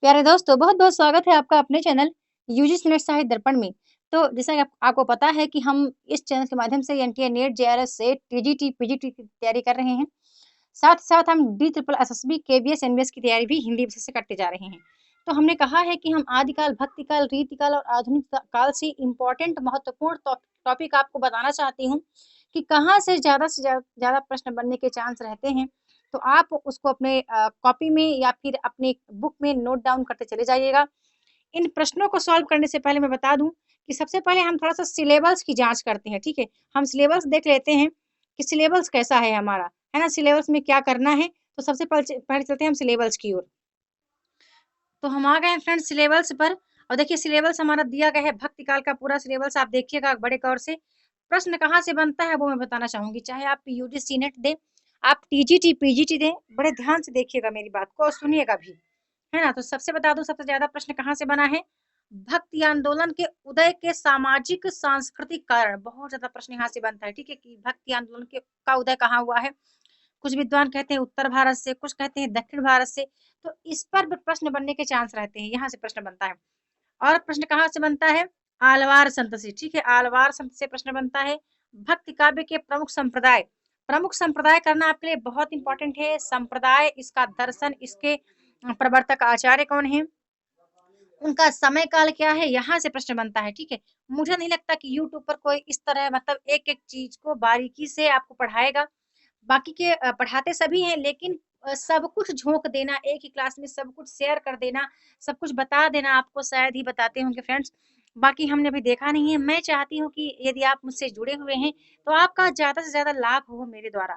प्यारे दोस्तों, बहुत-बहुत स्वागत है आपका अपने चैनल यूजीसी नेट साहित्य दर्पण में। तो जैसा कि आपको पता है कि हम इस चैनल के माध्यम से NTA NET, JRF, SET, TGT, PGT की तैयारी कर रहे हैं। साथ-साथ हम D triple SSB, KVS, NVS की तैयारी भी हिंदी विषय से करते जा रहे हैं। तो हमने कहा है कि हम आदिकाल, भक्तिकाल, रीतिकाल और आधुनिक काल से इम्पोर्टेंट महत्वपूर्ण टॉपिक आपको बताना चाहती हूँ कि कहाँ से ज़्यादा प्रश्न बनने के चांस रहते हैं। तो आप उसको अपने कॉपी में या फिर अपनी बुक में नोट डाउन करते चले जाइएगा। इन प्रश्नों को सॉल्व करने से पहले मैं बता दूं कि सबसे पहले हम थोड़ा सा सिलेबस की जांच करते हैं। ठीक है, हम सिलेबस देख लेते हैं कि सिलेबस कैसा है हमारा, है ना। सिलेबस में क्या करना है, तो सबसे पहले चलते हैं हम सिलेबस की ओर। तो हम आ गए हैं फ्रेंड्स सिलेबस पर। और देखिए सिलेबस हमारा दिया गया है भक्ति काल का पूरा सिलेबस, आप देखिएगा बड़े गौर से। प्रश्न कहाँ से बनता है वो मैं बताना चाहूंगी, चाहे आप यूजीसी नेट दें, आप टीजीटी पीजीटी दें, बड़े ध्यान से देखिएगा मेरी बात को और सुनिएगा भी, है ना। तो सबसे बता दूं सबसे ज्यादा प्रश्न कहाँ से बना है, भक्ति आंदोलन के उदय के सामाजिक सांस्कृतिक कारण। बहुत ज्यादा प्रश्न यहाँ से बनता है, ठीक है, कि भक्ति आंदोलन के का उदय कहाँ हुआ है। कुछ विद्वान कहते हैं उत्तर भारत से, कुछ कहते हैं दक्षिण भारत से। तो इस पर भी प्रश्न बनने के चांस रहते हैं, यहाँ से प्रश्न बनता है। और प्रश्न कहाँ से बनता है, आलवार संत से। ठीक है, आलवार संत से प्रश्न बनता है। भक्ति काव्य के प्रमुख संप्रदाय करना आपके लिए बहुत इंपॉर्टेंट है। संप्रदाय, इसका दर्शन, इसके प्रवर्तक आचार्य कौन है, उनका समय काल क्या है, यहाँ से प्रश्न बनता है। ठीक है, मुझे नहीं लगता कि यूट्यूब पर कोई इस तरह मतलब एक एक चीज को बारीकी से आपको पढ़ाएगा। बाकी के पढ़ाते सभी हैं, लेकिन सब कुछ झोंक देना एक ही क्लास में, सब कुछ शेयर कर देना, सब कुछ बता देना आपको शायद ही बताते होंगे फ्रेंड्स। बाकी हमने अभी देखा नहीं है। मैं चाहती हूँ कि यदि आप मुझसे जुड़े हुए हैं तो आपका ज़्यादा से ज़्यादा लाभ हो मेरे द्वारा,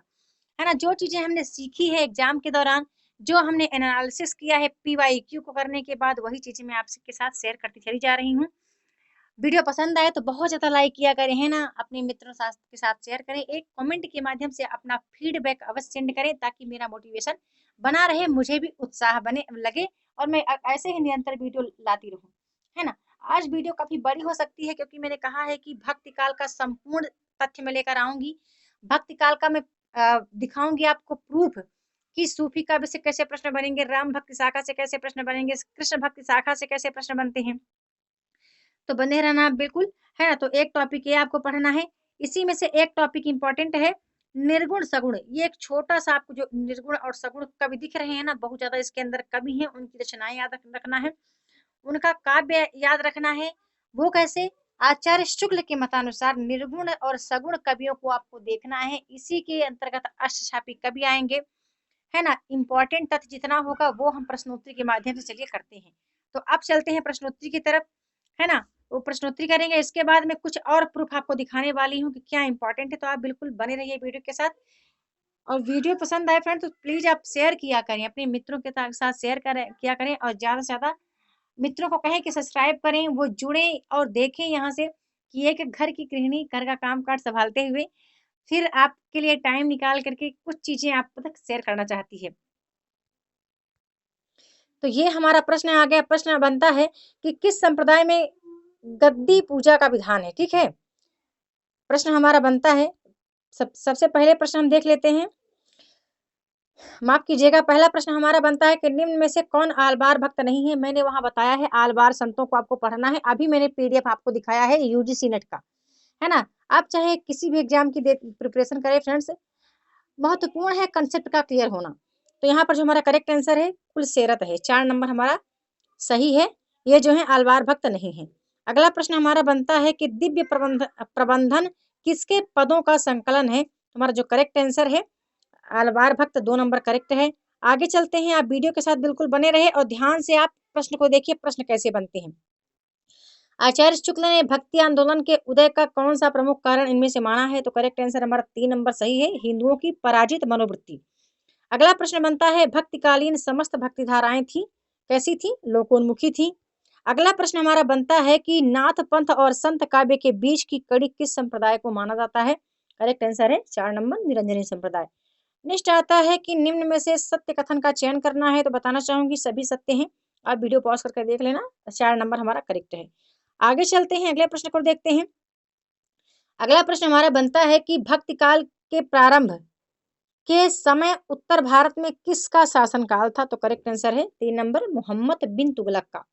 है ना। जो चीज़ें हमने सीखी है एग्ज़ाम के दौरान, जो हमने एनालिसिस किया है पीवाईक्यू को करने के बाद, वही चीज़ें मैं आपके साथ शेयर करती चली जा रही हूँ। वीडियो पसंद आए तो बहुत ज़्यादा लाइक किया करें, है ना। अपने मित्रों के साथ शेयर करें, एक कमेंट के माध्यम से अपना फीडबैक अवश्य सेंड करें, ताकि मेरा मोटिवेशन बना रहे, मुझे भी उत्साह बने लगे और मैं ऐसे ही निरंतर वीडियो लाती रहूं, है ना। आज वीडियो काफी बड़ी हो सकती है, क्योंकि मैंने कहा है कि भक्ति काल का संपूर्ण तथ्य मैं लेकर आऊंगी। भक्ति काल का मैं दिखाऊंगी आपको प्रूफ कि सूफी काव्य से कैसे प्रश्न बनेंगे, राम भक्ति शाखा से कैसे प्रश्न बनेंगे, कृष्ण भक्ति शाखा से कैसे प्रश्न बनते हैं। तो बने रहना आप बिल्कुल, है ना। तो एक टॉपिक ये आपको पढ़ना है। इसी में से एक टॉपिक इंपॉर्टेंट है, निर्गुण सगुण। ये एक छोटा सा आपको जो निर्गुण और सगुण कवि दिख रहे हैं ना, बहुत ज्यादा इसके अंदर कवि हैं, उनकी रचनाएं याद रखना है, उनका काव्य याद रखना है। वो कैसे, आचार्य शुक्ल के मतानुसार निर्गुण और सगुण कवियों को आपको देखना है। इसी के अंतर्गत अष्टछापी कवि आएंगे, है ना। इंपॉर्टेंट तथ्य जितना होगा वो हम प्रश्नोत्तरी के माध्यम से चलिए करते हैं। तो अब चलते हैं प्रश्नोत्तरी की तरफ, है ना। वो प्रश्नोत्तरी करेंगे, इसके बाद में कुछ और प्रूफ आपको दिखाने वाली हूँ कि क्या इंपॉर्टेंट है। तो आप बिल्कुल बने रहिए वीडियो के साथ। और वीडियो पसंद आए फ्रेंड तो प्लीज आप शेयर किया करें, अपने मित्रों के साथ शेयर करें किया करें, और ज्यादा से ज्यादा मित्रों को कहें कि सब्सक्राइब करें, वो जुड़े और देखें यहाँ से कि एक घर की गृहिणी घर का काम काज संभालते हुए फिर आपके लिए टाइम निकाल करके कुछ चीजें आप तक शेयर करना चाहती है। तो ये हमारा प्रश्न आ गया। प्रश्न बनता है कि किस संप्रदाय में गद्दी पूजा का विधान है। ठीक है, प्रश्न हमारा बनता है। सबसे पहले प्रश्न हम देख लेते हैं, माफ कीजिएगा। पहला प्रश्न हमारा बनता है कि निम्न में से कौन आलवार भक्त नहीं है। मैंने वहां बताया है आलवार संतों को आपको पढ़ना है। अभी मैंने पीडीएफ आपको दिखाया है यूजीसी नेट का, है ना। आप चाहे किसी भी एग्जाम की प्रिपरेशन करें फ्रेंड्स, महत्वपूर्ण है कंसेप्ट का क्लियर होना। तो यहाँ पर जो हमारा करेक्ट आंसर है कुल सेरत है, 4 नंबर हमारा सही है। ये जो है आलवार भक्त नहीं है। अगला प्रश्न हमारा बनता है कि दिव्य प्रबंधन किसके पदों का संकलन है। हमारा जो करेक्ट आंसर है आलवार भक्त, 2 नंबर करेक्ट है। आगे चलते हैं, आप वीडियो के साथ बिल्कुल बने रहे और ध्यान से आप प्रश्न को देखिए, प्रश्न कैसे बनते हैं। आचार्य शुक्ल ने भक्ति आंदोलन के उदय का कौन सा प्रमुख कारण इनमें से माना है। तो करेक्ट आंसर हमारा 3 नंबर सही है, हिंदुओं की पराजित मनोवृत्ति। अगला प्रश्न बनता है भक्तिकालीन समस्त भक्ति धाराएं थी, कैसी थी, लोकोन्मुखी थी। अगला प्रश्न हमारा बनता है कि नाथ पंथ और संत काव्य के बीच की कड़ी किस संप्रदाय को माना जाता है। करेक्ट आंसर है 4 नंबर निरंजनी संप्रदाय। नेक्स्ट आता है कि निम्न में से सत्य कथन का चयन करना है। तो बताना चाहूंगी सभी सत्य हैं, आप वीडियो पॉज करके देख लेना। 4 नंबर हमारा करेक्ट है। आगे चलते हैं, अगले प्रश्न को देखते हैं। अगला प्रश्न हमारा बनता है कि भक्ति काल के प्रारंभ के समय उत्तर भारत में किसका शासनकाल था? तो करेक्ट आंसर है 3 नंबर मोहम्मद बिन तुगलक का।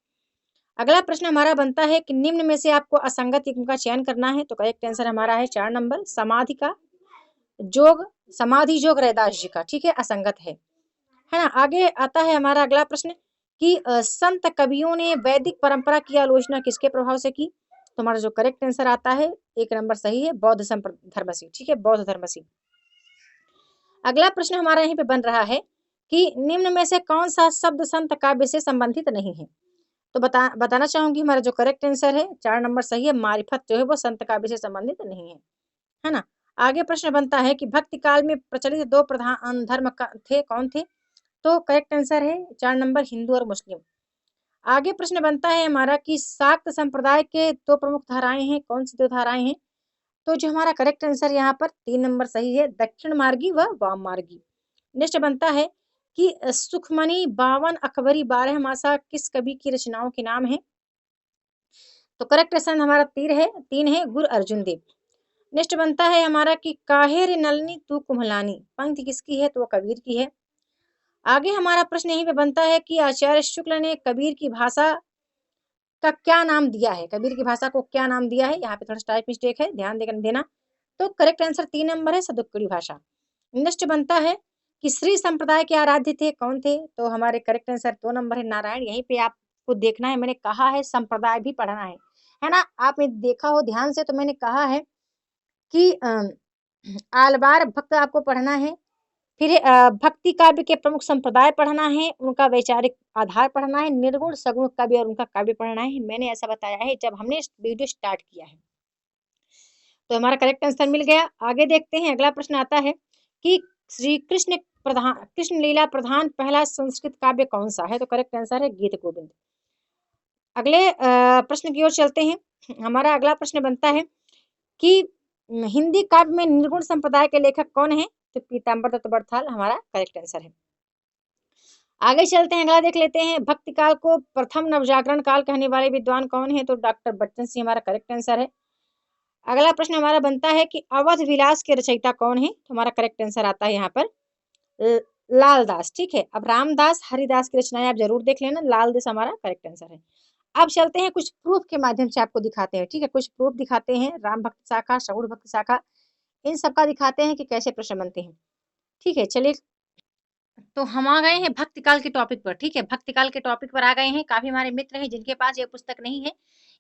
अगला प्रश्न हमारा बनता है कि निम्न में से आपको असंगत युग्म का चयन करना है। तो करेक्ट आंसर हमारा है 4 नंबर समाधि का जोग, समाधि जोग रैदास जी का, ठीक है, असंगत है ना। आगे आता है हमारा अगला प्रश्न कि संत कवियों ने वैदिक परंपरा की आलोचना किसके प्रभाव से की? तो हमारा जो करेक्ट आंसर आता है 1 नंबर सही है, बौद्ध धर्म से, ठीक है, बौद्ध धर्म से। अगला प्रश्न हमारा यहीं पे बन रहा है कि निम्न में से कौन सा शब्द संत काव्य से संबंधित नहीं है? तो बताना चाहूंगी हमारा जो करेक्ट आंसर है 4 नंबर सही है, मारिफत जो है वो संत काव्य से संबंधित नहीं है ना। आगे प्रश्न बनता है कि भक्ति काल में प्रचलित 2 प्रधान धर्म थे, कौन थे? तो करेक्ट आंसर है 4 नंबर हिंदू और मुस्लिम। आगे प्रश्न बनता है हमारा कि शाक्त संप्रदाय के 2 प्रमुख धाराएं हैं, कौन सी 2 धाराएं हैं? तो जो हमारा करेक्ट आंसर यहाँ पर 3 नंबर सही है, दक्षिण मार्गी व वाम मार्गी। नेक्स्ट बनता है कि सुखमणि, बावन, अकबरी, 12 मासा किस कवि की रचनाओं के नाम है? तो करेक्ट आंसर हमारा 3 है गुरु अर्जुन देव। नेक्स्ट बनता है हमारा कि काहे रे नलनी तू कुम्हलानी, पंक्ति किसकी है? तो वो कबीर की है। आगे हमारा प्रश्न यहीं पे बनता है कि आचार्य शुक्ल ने कबीर की भाषा का क्या नाम दिया है? कबीर की भाषा को क्या नाम दिया है? यहाँ पे थोड़ा टाइप मिस्टेक है, ध्यान देना। तो करेक्ट आंसर 3 नंबर है सदुक्कड़ी भाषा। नेक्स्ट बनता है कि श्री संप्रदाय के आराध्य थे, कौन थे? तो हमारे करेक्ट आंसर 2 नंबर है नारायण। यहीं पे आपको देखना है, मैंने कहा है संप्रदाय भी पढ़ना है ना। आपने देखा हो ध्यान से तो मैंने कहा है कि आलवार भक्त आपको पढ़ना है, फिर भक्ति काव्य के प्रमुख संप्रदाय पढ़ना है, उनका वैचारिक आधार पढ़ना है, निर्गुण सगुण काव्य और उनका काव्य पढ़ना है। मैंने ऐसा बताया है जब हमने वीडियो स्टार्ट किया है। तो हमारा करेक्ट आंसर मिल गया। आगे देखते हैं, अगला प्रश्न आता है कि श्री कृष्ण लीला प्रधान पहला संस्कृत काव्य कौन सा है? तो करेक्ट आंसर है गीत गोविंद। अगले प्रश्न की ओर चलते हैं। हमारा अगला प्रश्न बनता है कि हिंदी काव्य में निर्गुण संप्रदाय के लेखक कौन है? तो पीताम्बर दत्त बड़थाल हमारा करेक्ट आंसर है। आगे चलते हैं, अगला देख लेते हैं, भक्ति काल को प्रथम नवजागरण काल कहने वाले विद्वान कौन है? तो डॉक्टर बच्चन सिंह हमारा करेक्ट आंसर है। अगला प्रश्न हमारा बनता है कि अवध विलास के रचयिता कौन है? तो हमारा करेक्ट आंसर आता है यहाँ पर लालदास, ठीक है। अब रामदास हरिदास की रचनाएं आप जरूर देख लेना, लालदास हमारा करेक्ट आंसर है। अब चलते हैं, कुछ प्रूफ के माध्यम से आपको दिखाते हैं, ठीक है, कुछ प्रूफ दिखाते हैं, राम भक्त शाखा, सगुण भक्त शाखा, इन सबका दिखाते हैं कि कैसे प्रश्न बनते हैं, ठीक है। चलिए, तो हम आ गए हैं भक्ति काल के टॉपिक पर, ठीक है, भक्ति काल के टॉपिक पर आ गए हैं। काफी हमारे मित्र हैं जिनके पास ये पुस्तक नहीं है।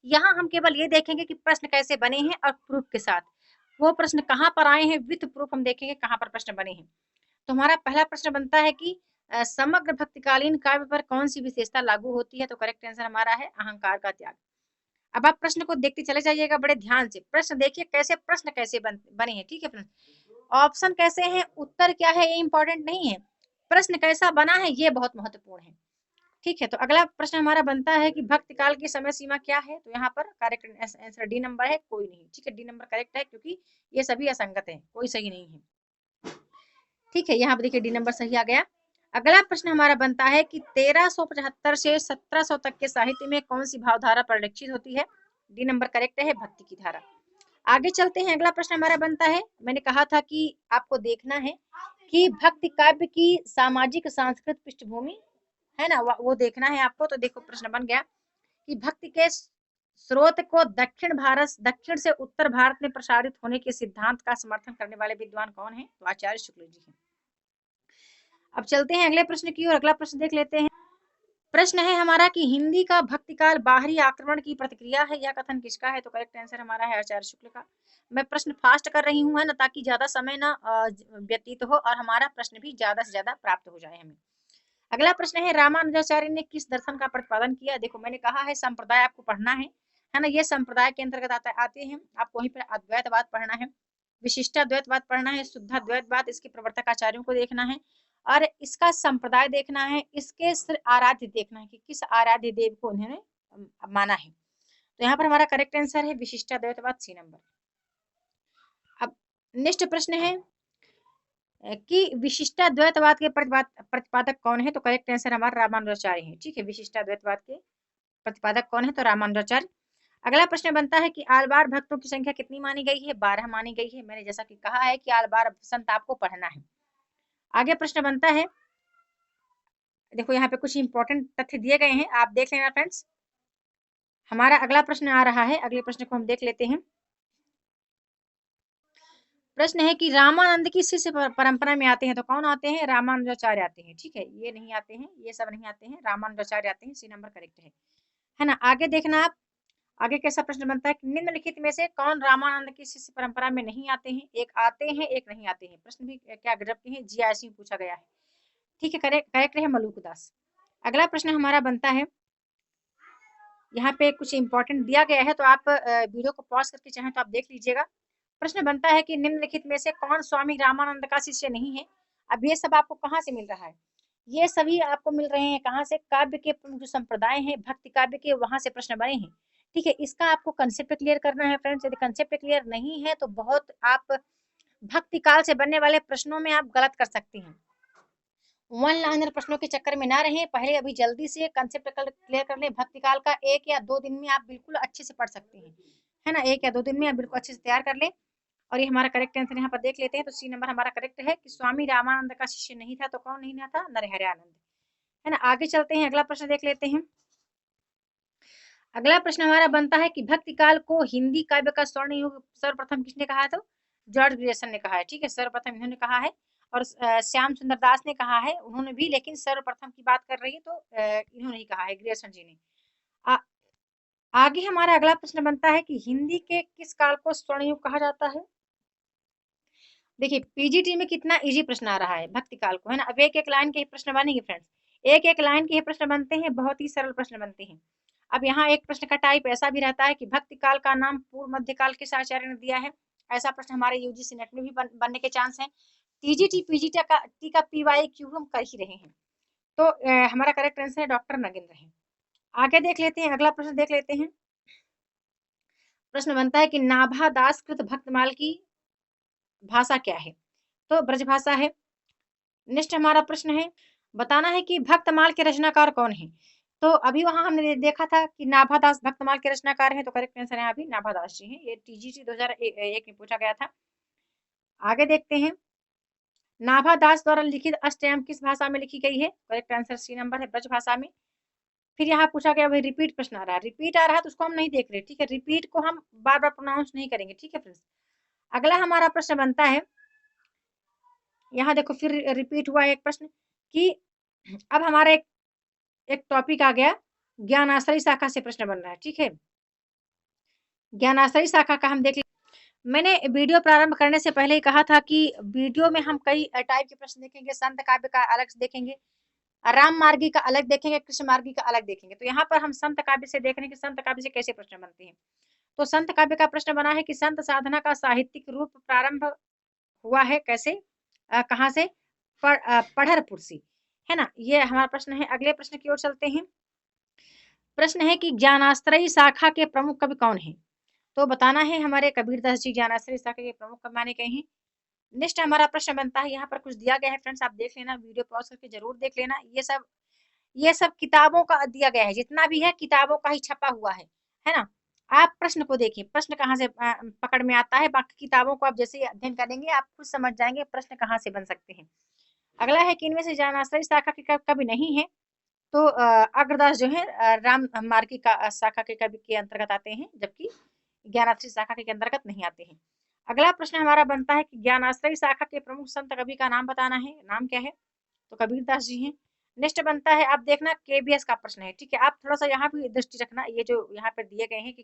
यहाँ हम केवल ये देखेंगे कि प्रश्न कैसे बने हैं और प्रूफ के साथ। वो प्रश्न कहाँ पर आए हैं विथ प्रूफ हम देखेंगे कहाँ पर प्रश्न बने हैं। तो हमारा पहला प्रश्न बनता है कि समग्र भक्तिकालीन काव्य पर कौन सी विशेषता लागू होती है? तो करेक्ट आंसर हमारा है अहंकार का त्याग। अब आप प्रश्न को देखते चले जाइएगा बड़े ध्यान से, प्रश्न देखिए कैसे प्रश्न कैसे बने हैं, ठीक है फ्रेंड्स। ऑप्शन कैसे हैं, उत्तर क्या है, ये इंपॉर्टेंट नहीं है, प्रश्न कैसा बना है ये बहुत महत्वपूर्ण है, ठीक है। तो अगला प्रश्न हमारा बनता है कि भक्ति काल की समय सीमा क्या है? तो यहाँ पर करेक्ट आंसर डी नंबर है, कोई नहीं, ठीक है, डी नंबर करेक्ट है क्योंकि ये सभी असंगत है, कोई सही नहीं है, ठीक है। यहाँ पर देखिए डी नंबर सही आ गया। अगला प्रश्न हमारा बनता है कि 1375 से 1700 तक के साहित्य में कौन सी भावधारा परिलक्षित होती है? डी नंबर करेक्ट है, भक्ति की धारा। आगे चलते हैं, अगला प्रश्न हमारा बनता है, मैंने कहा था कि आपको देखना है कि भक्ति काव्य की सामाजिक सांस्कृतिक पृष्ठभूमि है ना, वो देखना है आपको। तो देखो प्रश्न बन गया कि भक्ति के स्रोत को दक्षिण से उत्तर भारत में प्रसारित होने के सिद्धांत का समर्थन करने वाले विद्वान कौन है? तो आचार्य शुक्ल जी हैं। अब चलते हैं अगले प्रश्न की ओर। अगला प्रश्न देख लेते हैं। प्रश्न है हमारा कि हिंदी का भक्तिकाल बाहरी आक्रमण की प्रतिक्रिया है, यह कथन किसका है? तो करेक्ट आंसर हमारा है आचार्य शुक्ल का। मैं प्रश्न फास्ट कर रही हूँ है ना, ताकि ज्यादा समय ना व्यतीत हो और हमारा प्रश्न भी ज्यादा से ज्यादा प्राप्त हो जाए हमें। अगला प्रश्न है रामानुजाचार्य ने किस दर्शन का प्रतिपादन किया? देखो मैंने कहा है संप्रदाय आपको पढ़ना है ना, ये संप्रदाय के अंतर्गत आते हैं। आपको वहीं पर अद्वैतवाद पढ़ना है, विशिष्टाद्वैतवाद पढ़ना है, शुद्धाद्वैतवाद, इसके प्रवर्तक आचार्यों को देखना है और इसका संप्रदाय देखना है, इसके आराध्य देखना है कि किस आराध्य देव को उन्होंने माना है। तो यहाँ पर हमारा करेक्ट आंसर है विशिष्टाद्वैतवाद, सी नंबर। अब नेक्स्ट प्रश्न है कि विशिष्टाद्वैतवाद के प्रतिपादक कौन है? तो करेक्ट आंसर हमारा रामानुजाचार्य है, ठीक है। विशिष्टाद्वैतवाद के प्रतिपादक कौन है? तो रामानुजाचार्य। अगला प्रश्न बनता है कि आलवार भक्तों की संख्या कितनी मानी गई है? 12 मानी गई है। मैंने जैसा कि कहा है कि आलवार संत आपको पढ़ना है, आगे प्रश्न बनता है, देखो यहाँ पे कुछ इंपॉर्टेंट तथ्य दिए गए हैं, आप देख लेना फ्रेंड्स। हमारा अगला प्रश्न आ रहा है, अगले प्रश्न को हम देख लेते हैं। प्रश्न है कि रामानंद किस शिष्य परंपरा में आते हैं, तो कौन आते हैं, रामानुजाचार्य आते हैं। ठीक है, ये नहीं आते हैं, ये सब नहीं आते हैं, रामानुजाचार्य आते हैं, सी नंबर करेक्ट है ना। आगे देखना आप, आगे कैसा प्रश्न बनता है कि निम्नलिखित में से कौन रामानंद की शिष्य परंपरा में नहीं आते हैं, एक आते हैं एक नहीं आते हैं। प्रश्न भी क्या गजब के हैं, जीआईसी में पूछा गया है। ठीक है, करेक्ट है मलूक दास। अगला प्रश्न हमारा बनता है, यहाँ पे कुछ इंपॉर्टेंट दिया गया है, तो आप वीडियो को पॉज करके चाहें तो आप देख लीजिएगा। प्रश्न बनता है कि निम्नलिखित में से कौन स्वामी रामानंद का शिष्य नहीं है। अब ये सब आपको कहाँ से मिल रहा है, ये सभी आपको मिल रहे हैं कहाँ से, काव्य के प्रमुख जो संप्रदाय हैं भक्ति काव्य के, वहां से प्रश्न बने हैं। ठीक है, इसका आपको कंसेप्ट क्लियर करना है फ्रेंड्स। यदि कंसेप्ट क्लियर नहीं है तो बहुत आप भक्ति काल से बनने वाले प्रश्नों में आप गलत कर सकती हैं। वन लाइनर प्रश्नों के चक्कर में ना रहें, पहले अभी जल्दी से कंसेप्ट क्लियर कर लें। भक्ति काल का 1 या 2 दिन में आप बिल्कुल अच्छे से पढ़ सकते हैं, है ना। 1 या 2 दिन में आप बिल्कुल अच्छे से तैयार कर लें। और ये हमारा करेक्ट आंसर यहाँ पर देख लेते हैं, तो सी नंबर हमारा करेक्ट है कि स्वामी रामानंद का शिष्य नहीं था, तो कौन नहीं था, नरहरियानंद, है ना। आगे चलते हैं, अगला प्रश्न देख लेते हैं। अगला प्रश्न हमारा बनता है कि भक्ति काल को हिंदी काव्य का स्वर्ण युग सर्वप्रथम किसने कहा है, तो जॉर्ज ग्रियर्सन ने कहा है। ठीक है, सर्वप्रथम इन्होंने कहा है, और श्याम सुंदर दास ने कहा है, उन्होंने भी, लेकिन सर्वप्रथम की बात कर रही है तो इन्होंने ही कहा है, ग्रियर्सन जी ने। आगे हमारा अगला प्रश्न बनता है कि हिंदी के किस काल को स्वर्ण युग कहा जाता है। देखिए पीजीटी में कितना इजी प्रश्न आ रहा है भक्ति काल को, है ना। अब एक एक लाइन के प्रश्न बनेंगे फ्रेंड्स, एक एक लाइन के प्रश्न बनते हैं, बहुत ही सरल प्रश्न बनते हैं। अब यहाँ एक प्रश्न का टाइप ऐसा भी रहता है कि भक्ति काल का नाम पूर्व मध्यकाल किस आचार्य ने दिया है। ऐसा प्रश्न हमारे यूजीसी नेट में भी बनने के चांस है। टीजीटी पीजीटी का PYQ हम कर ही रहे हैं, तो हमारा करेक्ट आंसर है डॉक्टर नगेंद्र है। आगे देख लेते हैं, अगला प्रश्न देख लेते हैं। प्रश्न बनता है कि नाभा दास कृत भक्तमाल की भाषा क्या है, तो ब्रज भाषा है। नेक्स्ट हमारा प्रश्न है, बताना है कि भक्तमाल के रचनाकार कौन है। तो अभी वहां हमने देखा था कि नाभादास भक्तमाल के रचनाकार हैं, तो करेक्ट आंसर है अभी नाभादास जी हैं। ये टीजीटी 2001 में पूछा गया था। आगे देखते हैं, नाभादास द्वारा लिखित अष्टयाम किस भाषा में लिखी गई है। करेक्ट आंसर सी नंबर है, ब्रज भाषा में। फिर यहाँ पूछा गया, भाई रिपीट प्रश्न आ रहा है, रिपीट आ रहा है तो उसको हम नहीं देख रहे। ठीक है, रिपीट को हम बार बार प्रोनाउंस नहीं करेंगे। ठीक है फ्रेंड्स, अगला हमारा प्रश्न बनता है, यहाँ देखो फिर रिपीट हुआ एक प्रश्न कि अब हमारा एक टॉपिक आ गया, ज्ञानाश्रय शाखा से प्रश्न बन रहा है। ठीक है, ज्ञानाश्रय शाखा का हम देख, मैंने वीडियो प्रारंभ करने से पहले ही कहा था कि वीडियो में हम कई टाइप के प्रश्न देखेंगे, संत काव्य का अलग से देखेंगे, राम मार्गी का अलग देखेंगे, कृष्ण मार्गी का अलग देखेंगे। तो यहाँ पर हम संत काव्य से देख रहे हैं कि संत काव्य से कैसे प्रश्न बनते हैं। तो संत काव्य का प्रश्न बना है कि संत साधना का साहित्यिक रूप प्रारंभ हुआ है कैसे, कहाँ से, पढ़रपुर से, है ना। ये हमारा प्रश्न है। अगले प्रश्न की ओर चलते हैं। प्रश्न है कि ज्ञानाश्रयी शाखा के प्रमुख कवि कौन है, तो बताना है हमारे कबीरदास जी ज्ञानाश्रयी शाखा के प्रमुख कवि माने गए हैं। नेक्स्ट हमारा प्रश्न बनता है, यहाँ पर कुछ दिया गया है फ्रेंड्स, आप देख लेना, वीडियो पॉज करके जरूर देख लेना। ये सब किताबों का दिया गया है, जितना भी है किताबों का ही छपा हुआ है ना। आप प्रश्न को देखिए, प्रश्न कहाँ से पकड़ में आता है, बाकी किताबों को आप जैसे अध्ययन करेंगे आप खुद समझ जाएंगे प्रश्न कहाँ से बन सकते हैं। अगला है कि इनमें से ज्ञानाश्रयी शाखा के कवि नहीं है, तो अग्रदास जो है राम मार्गी का शाखा के कवि के अंतर्गत आते हैं, जबकि ज्ञानाश्रयी शाखा के अंतर्गत नहीं आते हैं। अगला प्रश्न हमारा बनता है कि ज्ञानाश्रयी शाखा के प्रमुख संत कवि का नाम बताना है, नाम क्या है, तो कबीरदास जी हैं। नेक्स्ट बनता है, आप देखना केबीएस का प्रश्न है। ठीक है, आप थोड़ा सा यहाँ भी दृष्टि रखना, ये जो यहाँ पे दिए गए हैं कि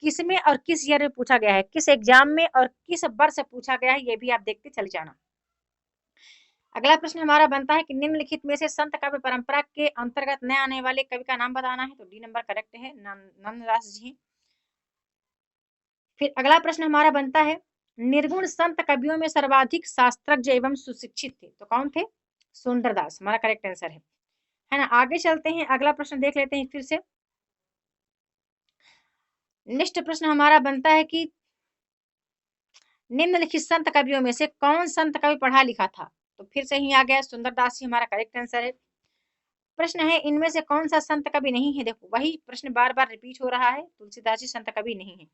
किस में और किस ईयर में पूछा गया है, किस एग्जाम में और किस वर्ष पूछा गया है, ये भी आप देखते चले जाना। अगला प्रश्न हमारा बनता है कि निम्नलिखित में से संत काव्य परंपरा के अंतर्गत न आने वाले कवि का नाम बताना है, तो डी नंबर करेक्ट है, नंददास जी हैं। फिर अगला प्रश्न हमारा बनता है, निर्गुण संत कवियों में सर्वाधिक शास्त्रज्ञ एवं सुशिक्षित थे, तो कौन थे, सुंदरदास, हमारा करेक्ट आंसर है ना। आगे चलते हैं, अगला प्रश्न देख लेते हैं फिर से। नेक्स्ट प्रश्न हमारा बनता है कि निम्नलिखित संत कवियों में से कौन संत कवि पढ़ा लिखा था, तो फिर से ही आ गया सुंदरदास जी, हमारा करेक्ट आंसर है। प्रश्न है, इनमें से कौन सा संत कवि नहीं है, देखो वही प्रश्न बार बार रिपीट हो रहा है, तुलसीदास जी संत कवि नहीं है।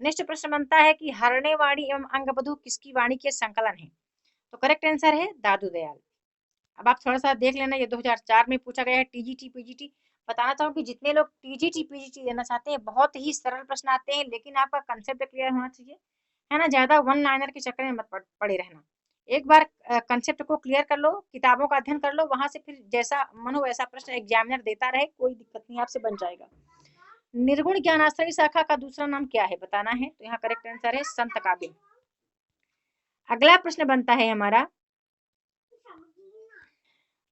नेक्स्ट प्रश्न बनता है कि हरणे वाणी एवं अंगबधु किसकी वाणी के संकलन है, तो करेक्ट आंसर है दादू दयाल। अब आप थोड़ा सा देख लेना, ये 2004 में पूछा गया है टीजीटी पीजीटी। बताना चाहूँ कि जितने लोग टीजीटी पीजीटी देना चाहते हैं बहुत ही सरल प्रश्न आते हैं, लेकिन आपका कंसेप्ट क्लियर होना चाहिए, है ना। ज्यादा वन लाइनर के चक्कर में मत पड़े रहना। एक बार कंसेप्ट को क्लियर कर लो, किताबों का अध्ययन कर लो, वहां से फिर जैसा मन हो वैसा प्रश्न एग्जामिनर देता रहे, कोई दिक्कत नहीं, आपसे बन जाएगा। निर्गुण ज्ञानाश्रयी शाखा का दूसरा नाम क्या है, बताना है। तो यहाँ करेक्ट आंसर है संत काव्य। अगला प्रश्न बनता है हमारा,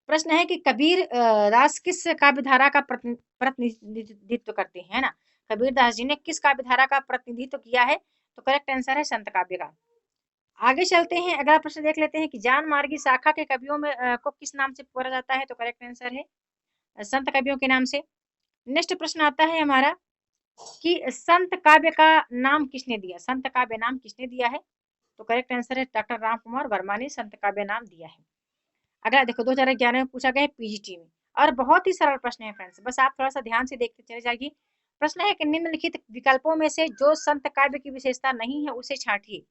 प्रश्न है कि कबीर दास किस काव्यधारा का प्रतिनिधित्व करते हैं, है ना। कबीर दास जी ने किस काव्यधारा का प्रतिनिधित्व किया है, तो करेक्ट आंसर है संत काव्य का। आगे चलते हैं, अगला प्रश्न देख लेते हैं कि जान मार्गी शाखा के कवियों में को किस नाम से पुकारा जाता है, तो करेक्ट आंसर है संत कवियों के नाम से। नेक्स्ट प्रश्न आता है हमारा कि संत काव्य का नाम किसने दिया, संत काव्य नाम किसने दिया है, तो करेक्ट आंसर है डॉक्टर राम कुमार वर्मा ने संत काव्य नाम दिया है। अगला देखो 2011 में पूछा गया है पीजीटी में, और बहुत ही सरल प्रश्न है फ्रेंड्स, बस आप थोड़ा सा ध्यान से देखते चले जाइए। प्रश्न है कि निम्नलिखित विकल्पों में से जो संत काव्य की विशेषता नहीं है उसे छांटिए।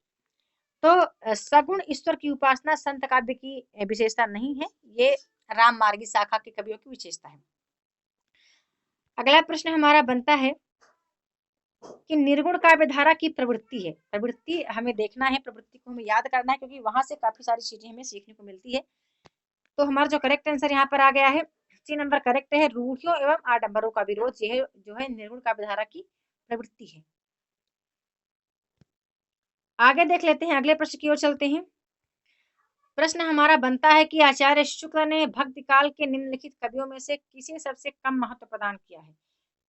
तो सगुण ईश्वर की उपासना संत काव्य की विशेषता नहीं है, ये राम मार्गी शाखा के कवियों की विशेषता है। अगला प्रश्न हमारा बनता है कि निर्गुण काव्य धारा की प्रवृत्ति है, प्रवृत्ति हमें देखना है, प्रवृत्ति को हमें याद करना है, क्योंकि वहां से काफी सारी चीजें हमें सीखने को मिलती है। तो हमारा जो करेक्ट आंसर यहाँ पर आ गया है, सी नंबर करेक्ट है, रूढ़ियों एवं आडंबरों का विरोध, यह जो है निर्गुण काव्य धारा की प्रवृत्ति है। आगे देख लेते हैं, अगले प्रश्न की ओर चलते हैं। प्रश्न हमारा बनता है कि आचार्य शुक्ल ने भक्ति काल के निम्नलिखित कवियों में से किसे सबसे कम महत्व प्रदान किया है,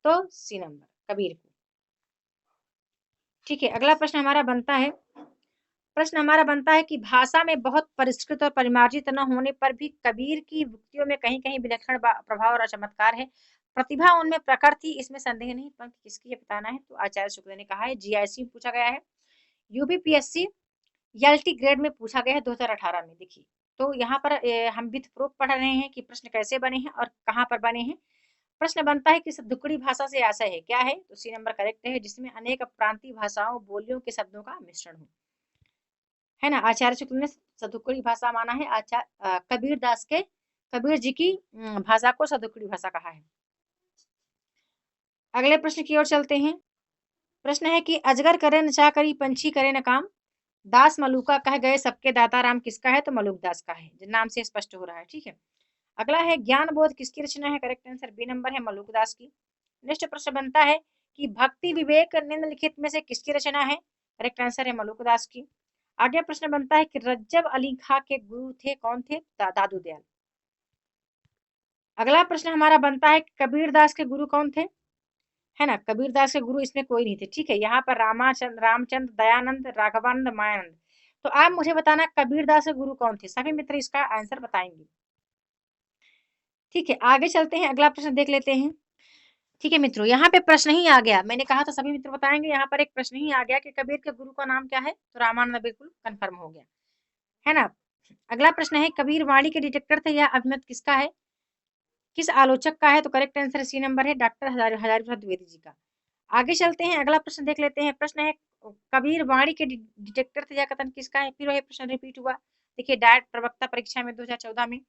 तो सी नंबर कबीर को। ठीक है, अगला प्रश्न हमारा बनता है, प्रश्न हमारा बनता है कि भाषा में बहुत परिष्कृत और परिमार्जित न होने पर भी कबीर की उक्तियों में कहीं कहीं विलक्षण प्रभाव और चमत्कार है, प्रतिभा उनमें प्रकट थी, इसमें संदेह नहीं, पंक्ति किसकी है बताना है। तो आचार्य शुक्ल ने कहा है, जीआईसी में पूछा गया है, यूपीपीएससी एलटी ग्रेड में पूछा गया है 2018 में। देखिए, तो यहाँ पर हम विथ प्रूफ पढ़ रहे हैं कि प्रश्न कैसे बने हैं और कहाँ पर बने हैं। प्रश्न बनता है कि दुक्कड़ी भाषा से आशय है, क्या है, तो सी नंबर करेक्ट है, जिसमें अनेक प्रांतीय भाषाओं बोलियों के शब्दों का मिश्रण हो, है ना। आचार्य शुक्ल ने सदुक्कड़ी भाषा माना है, कबीर दास के, कबीर जी की भाषा को सदुक्कड़ी भाषा कहा है। अगले प्रश्न की ओर चलते हैं। प्रश्न है कि अजगर करे न चाकरी पंछी करे न काम, दास मलूका कह गए सबके दाता राम किसका है, तो मलूक दास का है, नाम से स्पष्ट हो रहा है। ठीक है, अगला है ज्ञान बोध किसकी रचना है, करेक्ट आंसर बी नंबर है मलूक दास की। नेक्स्ट प्रश्न बनता है कि भक्ति विवेक निम्नलिखित में से किसकी रचना है, करेक्ट आंसर है मलूक दास की। आगे प्रश्न बनता है कि रज्जब अली खां के गुरु थे कौन थे, दादू दयाल। अगला प्रश्न हमारा बनता है कि कबीर दास के गुरु कौन थे, है ना। कबीर दास के गुरु इसमें कोई नहीं थे। ठीक है, यहाँ पर रामचंद्र दयानंद राघवानंद मायानंद। तो आप मुझे बताना कबीर दास के गुरु कौन थे, सभी मित्र इसका आंसर बताएंगे। ठीक है, आगे चलते हैं, अगला प्रश्न देख लेते हैं। ठीक है मित्रों, यहाँ पे प्रश्न ही आ गया, मैंने कहा था सभी मित्र बताएंगे, यहाँ पर एक प्रश्न ही आ गया कि कबीर के गुरु का नाम क्या है, तो रामानंद बिल्कुल कंफर्म हो गया, है ना। अगला प्रश्न है कबीर वाणी के डिटेक्टर थे या अभिमत किसका है, किस आलोचक का है, तो करेक्ट आंसर सी नंबर है डॉक्टर हजारी प्रसाद द्विवेदी जी का। आगे चलते हैं, अगला प्रश्न देख लेते हैं। प्रश्न है कबीर वाणी के डिटेक्टर थे या कथन किसका है, फिर वही प्रश्न रिपीट हुआ, देखिए डायट प्रवक्ता परीक्षा में 2014 में।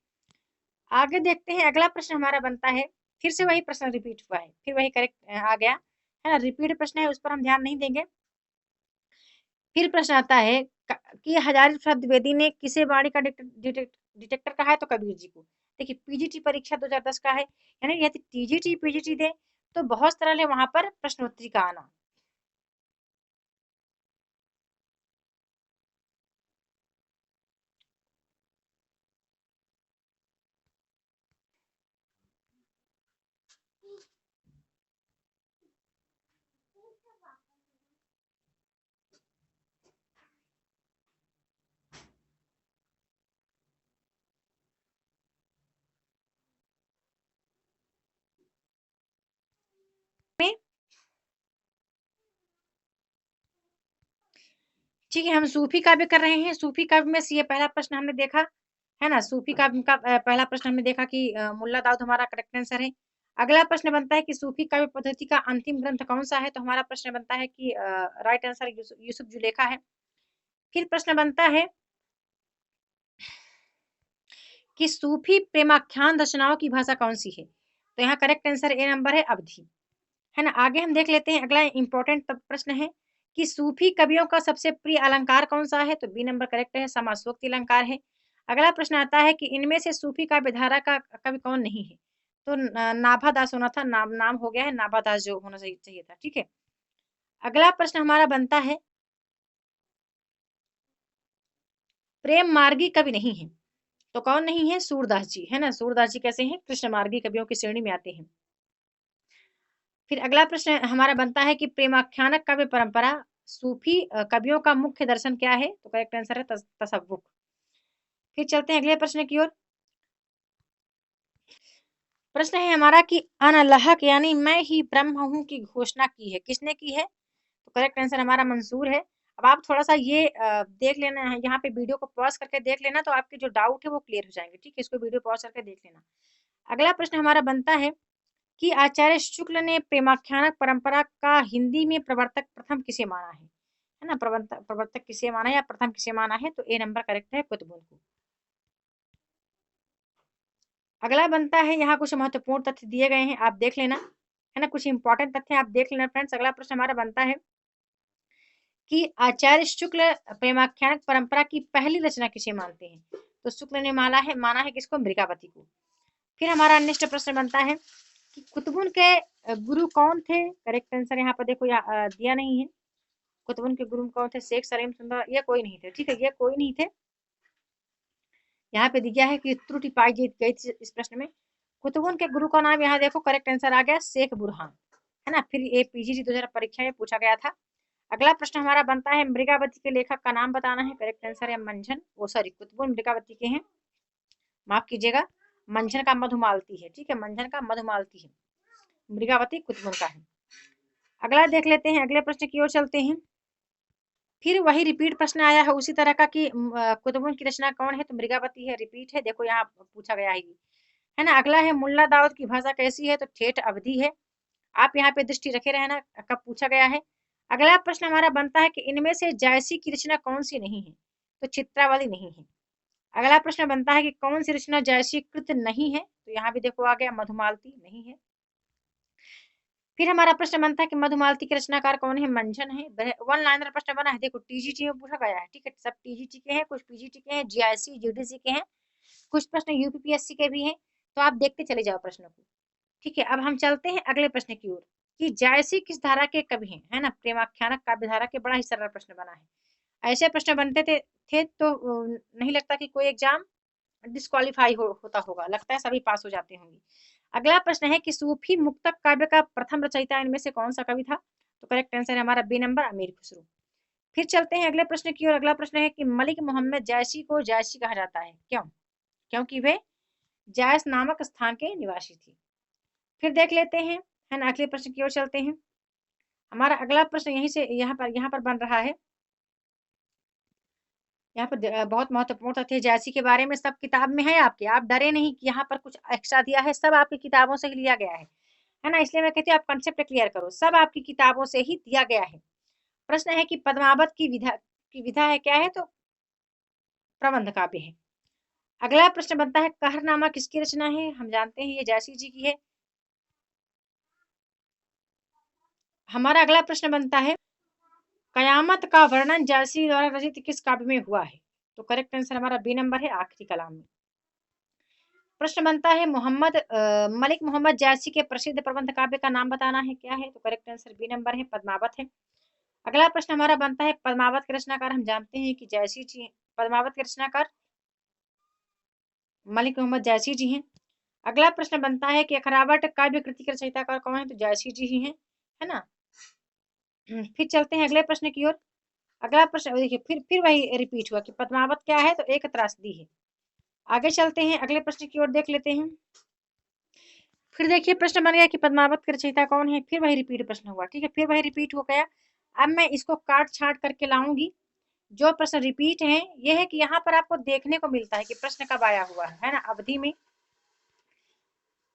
आगे देखते हैं, अगला प्रश्न हमारा बनता है, फिर से वही प्रश्न रिपीट हुआ है, फिर वही करेक्ट आ गया, है ना। रिपीट प्रश्न है, उस पर हम ध्यान नहीं देंगे। फिर प्रश्न आता है कि हजारी प्रसाद द्विवेदी ने किसे वाणी का डिटेक्टर कहा है, तो कबीर जी को। देखिए पीजीटी परीक्षा 2010 का है, यानी यदि टीजीटी पीजीटी दे तो बहुत सरल है वहां पर प्रश्नोत्तरी का आना। ठीक है, हम सूफी काव्य कर रहे हैं। सूफी काव्य में से ये पहला प्रश्न हमने देखा, है ना। सूफी काव्य का पहला प्रश्न हमने देखा कि मुल्ला दाऊद हमारा करेक्ट आंसर है। अगला प्रश्न बनता है कि सूफी काव्य पद्धति का अंतिम ग्रंथ कौन सा है, तो हमारा प्रश्न बनता है कि राइट आंसर यूसुफ जुलेखा है। फिर प्रश्न बनता है कि सूफी प्रेमाख्यान रचनाओं की भाषा कौन सी है? तो यहाँ करेक्ट आंसर ए नंबर है, अवधी, है ना। आगे हम देख लेते हैं, अगला इंपॉर्टेंट प्रश्न है कि सूफी कवियों का सबसे प्रिय अलंकार कौन सा है? तो बी नंबर करेक्ट है, समासोक्ति अलंकार है। अगला प्रश्न आता है कि इनमें से सूफी काव्यधारा का कवि कौन नहीं है? तो नाभादास होना था, नाम हो गया है, नाभादास जो होना चाहिए था, ठीक है। अगला प्रश्न हमारा बनता है, प्रेम मार्गी कवि नहीं है, तो कौन नहीं है? सूरदास जी, है ना। सूरदास जी कैसे हैं? कृष्ण मार्गी कवियों की श्रेणी में आते हैं। फिर अगला प्रश्न हमारा बनता है कि प्रेमाख्यानक काव्य परंपरा सूफी कवियों का मुख्य दर्शन क्या है? तो करेक्ट आंसर है तसव्वुफ। फिर चलते हैं अगले प्रश्न की ओर। प्रश्न है हमारा कि अनलहक यानी मैं ही ब्रह्म हूँ की घोषणा की है, किसने की है? तो करेक्ट आंसर हमारा मंसूर है। अब आप थोड़ा सा ये देख लेना है, यहाँ पे वीडियो को पॉज करके देख लेना, तो आपके जो डाउट है वो क्लियर हो जाएंगे, ठीक है। इसको वीडियो पॉज करके देख लेना। अगला प्रश्न हमारा बनता है कि आचार्य शुक्ल ने प्रेमाख्यानक परंपरा का हिंदी में प्रवर्तक प्रथम किसे माना है ना। प्रवर्तक किसे माना या प्रथम किसे माना है? तो ए नंबर करेक्ट है, कुतुबुन को। अगला बनता है, यहाँ कुछ महत्वपूर्ण तथ्य दिए गए हैं, आप देख लेना, है ना। कुछ इंपॉर्टेंट तथ्य आप देख लेना फ्रेंड्स। अगला प्रश्न हमारा बनता है कि आचार्य शुक्ल प्रेमाख्यानक परंपरा की पहली रचना किसे मानते हैं? तो शुक्ल ने माना है किसको? मृगावती को। फिर हमारा नेक्स्ट प्रश्न बनता है कि कुतुबुन के गुरु कौन थे? करेक्ट आंसर यहाँ पर देखो, दिया नहीं है। कुतुबुन के गुरु कौन थे? शेख सलीम सुंदर, ये कोई नहीं थे, ठीक है, ये कोई नहीं थे। यहाँ पे दिया है कि त्रुटि पाई गई थी इस प्रश्न में। कुतुबुन के गुरु का नाम यहाँ देखो, करेक्ट आंसर आ गया शेख बुरहान, है ना। फिर ये पीजीटी 2000 परीक्षा में पूछा गया था। अगला प्रश्न हमारा बनता है, मृगावती के लेखक का नाम बताना है। करेक्ट आंसर है मंझन, वो सॉरी कुतुबुन मृगावती के हैं, माफ कीजिएगा, मंझन का मधुमालती है, ठीक है, मंझन का मधुमालती है, मृगावती कुतुबुन का है। अगला देख लेते हैं, अगले प्रश्न की ओर चलते हैं। फिर वही रिपीट प्रश्न आया है उसी तरह का कि कुतुबुन की रचना कौन है? तो मृगावती है, रिपीट है, देखो यहाँ पूछा गया है ना। अगला है मुल्ला दाऊद की भाषा कैसी है? तो ठेठ अवधी है, आप यहाँ पे दृष्टि रखे रहना कब पूछा गया है। अगला प्रश्न हमारा बनता है कि इनमें से जायसी की रचना कौन सी नहीं है? तो चित्रावली नहीं है। अगला प्रश्न बनता है कि कौन सी रचना जायसी कृत नहीं है? तो यहाँ भी देखो आ गया, मधुमालती नहीं है। फिर हमारा प्रश्न बनता है कि मधुमालती के रचनाकार कौन है? मंझन है। वन लाइनर प्रश्न बना है, देखो टीजीटी में पूछा गया है, ठीक है, सब टीजीटी के हैं, कुछ पीजीटी के हैं, जीआईसी जीडीसी के हैं, कुछ प्रश्न यूपीपीएससी के भी हैं, तो आप देखते चले जाओ प्रश्नों को, ठीक है। अब हम चलते हैं अगले प्रश्न की ओर कि जायसी किस धारा के कवि हैं, है ना। प्रेमाख्यानक काव्य धारा के, बड़ा ही सरल प्रश्न बना है। ऐसे प्रश्न बनते थे तो नहीं लगता कि कोई एग्जाम डिस्क्वालीफाई होता होगा, लगता है सभी पास हो जाते होंगे। अगला प्रश्न है कि सूफी मुक्तक काव्य का प्रथम रचयिता इनमें से कौन सा कवि था? तो करेक्ट आंसर है हमारा बी नंबर, अमीर खुसरो। फिर चलते हैं अगले प्रश्न की ओर। अगला प्रश्न है कि मलिक मोहम्मद जायसी को जायसी कहा जाता है, क्यों? क्योंकि वे जायस नामक स्थान के निवासी थे। फिर देख लेते हैं, है ना, अगले प्रश्न की ओर चलते हैं। हमारा अगला प्रश्न यहीं से यहाँ पर बन रहा है। यहाँ पर बहुत महत्वपूर्ण तथ्य जायसी के बारे में सब किताब में है आपके, आप डरे नहीं कि यहाँ पर कुछ एक्स्ट्रा दिया है, सब आपकी किताबों से ही लिया गया है ना। इसलिए मैं कहती हूँ आप कंसेप्ट क्लियर करो, सब आपकी किताबों से ही दिया गया है। प्रश्न है कि पद्मावत की विधा है क्या है? तो प्रबंध काव्य है। अगला प्रश्न बनता है कहरनामा किसकी रचना है? हम जानते हैं ये जायसी जी की है। हमारा अगला प्रश्न बनता है कयामत का वर्णन जायसी द्वारा रचित किस काव्य में हुआ है? तो करेक्ट आंसर हमारा बी नंबर है, आखिरी कलाम में। प्रश्न बनता है मलिक मोहम्मद जायसी के प्रसिद्ध प्रबंध काव्य का नाम बताना है, क्या है? तो करेक्ट आंसर बी नंबर है, पद्मावत है। अगला प्रश्न हमारा बनता है पद्मावत के रचनाकार हम जानते हैं कि जायसी जी, पद्मावत के रचनाकार मलिक मोहम्मद जायसी जी हैं। अगला प्रश्न बनता है कि अखरावट काव्य कृति के रचयिताकार कौन है? तो जायसी जी ही हैं, है ना। फिर चलते हैं अगले प्रश्न की ओर। अगला प्रश्न देखिए, फिर वही रिपीट हुआ कि पद्मावत क्या है? तो एक त्रासदी है। आगे चलते हैं अगले प्रश्न की ओर, देख लेते हैं। फिर देखिए प्रश्न बन गया कि पद्मावत के रचयिता कौन है? फिर वही रिपीट प्रश्न हुआ, ठीक है, फिर वही रिपीट हो गया। अब मैं इसको काट छाट करके लाऊंगी। जो प्रश्न रिपीट है ये है कि यहाँ पर आपको देखने को मिलता है कि प्रश्न कब आया हुआ है ना, अवधि में,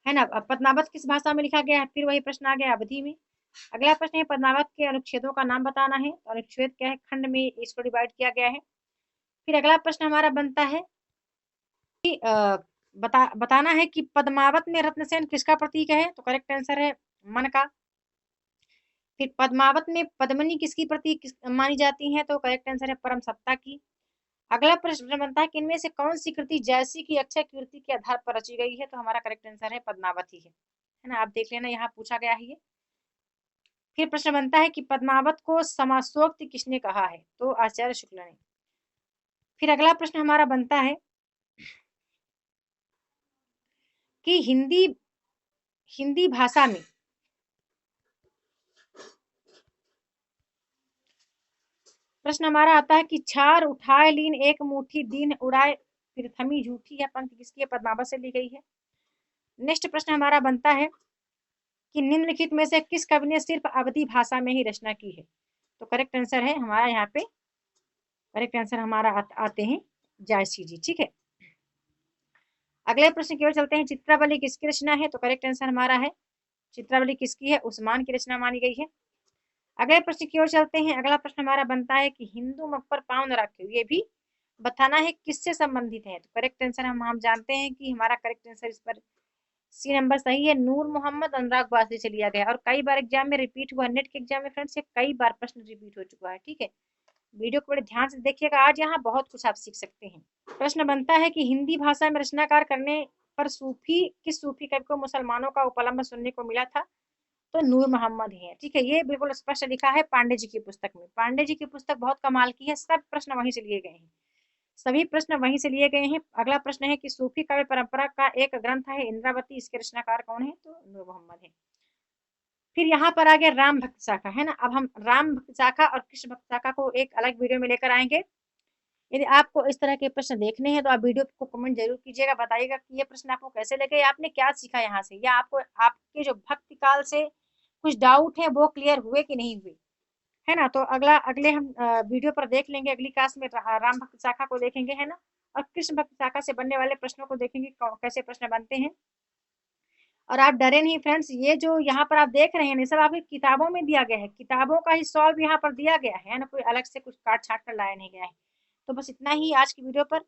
है ना। पद्मावत किस भाषा में लिखा गया है? फिर वही प्रश्न आ गया अवधि में। अगला प्रश्न है पद्मावत के अनुच्छेदों का नाम बताना है। तो अनुच्छेद क्या है? खंड में इसको डिवाइड किया गया है। फिर अगला प्रश्न हमारा बनता है कि बताना है कि पद्मावत में रत्नसेन किसका प्रतीक है, तो करेक्ट आंसर है मन का। फिर पद्मावत में पद्मिनी किसकी प्रतीक मानी जाती है, तो करेक्ट आंसर है परम सत्ता की। अगला प्रश्न बनता है कि इनमें से कौन सी कृति जैसी की अक्षय कीर्ति के आधार पर रची गई है, तो हमारा करेक्ट आंसर है पद्मावती है ना, आप देख लेना यहाँ पूछा गया है ये। फिर प्रश्न बनता है कि पद्मावत को समासोक्ति किसने कहा है, तो आचार्य शुक्ल ने। फिर अगला प्रश्न हमारा बनता है कि हिंदी भाषा में प्रश्न हमारा आता है कि छार उठाए लीन एक मुट्ठी दीन उड़ाए फिर थमी झूठी, है पंक्ति किसकी है, पद्मावत से ली गई है। नेक्स्ट प्रश्न हमारा बनता है कि निम्नलिखित में से किस कवि ने सिर्फ अवधी भाषा में ही रचना की है, तो करेक्ट आंसर है हमारा यहाँ पे, करेक्ट आंसर हमारा आते हैं जायसी जी, ठीक है। अगले प्रश्न की ओर चलते हैं, चित्रावली किसकी रचना है, तो करेक्ट आंसर हमारा है चित्रावली किसकी है, उस्मान की रचना मानी गई है। अगले प्रश्न की ओर चलते हैं, अगला प्रश्न हमारा बनता है कि हिंदू मुख पर पाँव न रखे, ये भी बताना है किससे संबंधित है, तो करेक्ट आंसर हम जानते हैं कि हमारा करेक्ट आंसर इस पर सी नंबर सही है, नूर मोहम्मद अनुराग वासी से लिया गया और कई बार एग्जाम में रिपीट हुआ, नेट के एग्जाम में फ्रेंड्स ये कई बार प्रश्न रिपीट हो चुका है, ठीक है। वीडियो को बड़े ध्यान से देखिएगा, आज यहाँ बहुत कुछ आप सीख सकते हैं। प्रश्न बनता है कि हिंदी भाषा में रचनाकार करने पर किस सूफी कवि को मुसलमानों का उपलम्ब सुनने को मिला था, तो नूर मोहम्मद है, ठीक है। ये बिल्कुल स्पष्ट लिखा है पांडे जी की पुस्तक में, पांडे जी की पुस्तक बहुत कमाल की है, सब प्रश्न वहीं से लिए गए हैं, सभी प्रश्न वहीं से लिए गए हैं। अगला प्रश्न है कि सूफी काव्य परंपरा का एक ग्रंथ है इंद्रावती, इसके रचनाकार कौन है, तो नूर मोहम्मद है। फिर यहाँ पर आ गया राम भक्त शाखा, है ना। अब हम राम भक्त शाखा और कृष्ण भक्त शाखा को एक अलग वीडियो में लेकर आएंगे। यदि आपको इस तरह के प्रश्न देखने हैं तो आप वीडियो को कमेंट जरूर कीजिएगा, बताइएगा कि ये प्रश्न आपको कैसे लगे, आपने क्या सीखा यहाँ से, या आपको आपके जो भक्ति काल से कुछ डाउट है वो क्लियर हुए कि नहीं हुए, है ना। तो अगले हम वीडियो पर देख लेंगे, अगली क्लास में राम भक्त शाखा को देखेंगे, है ना, और कृष्ण भक्त शाखा से बनने वाले प्रश्नों को देखेंगे कैसे प्रश्न बनते हैं। और आप डरे नहीं फ्रेंड्स, ये जो यहाँ पर आप देख रहे हैं ये सब आपकी किताबों में दिया गया है, किताबों का ही सॉल्व यहाँ पर दिया गया है ना, कोई अलग से कुछ काट छाट कर लाया नहीं गया है। तो बस इतना ही आज की वीडियो पर,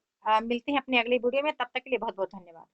मिलते हैं अपने अगले वीडियो में, तब तक के लिए बहुत बहुत धन्यवाद।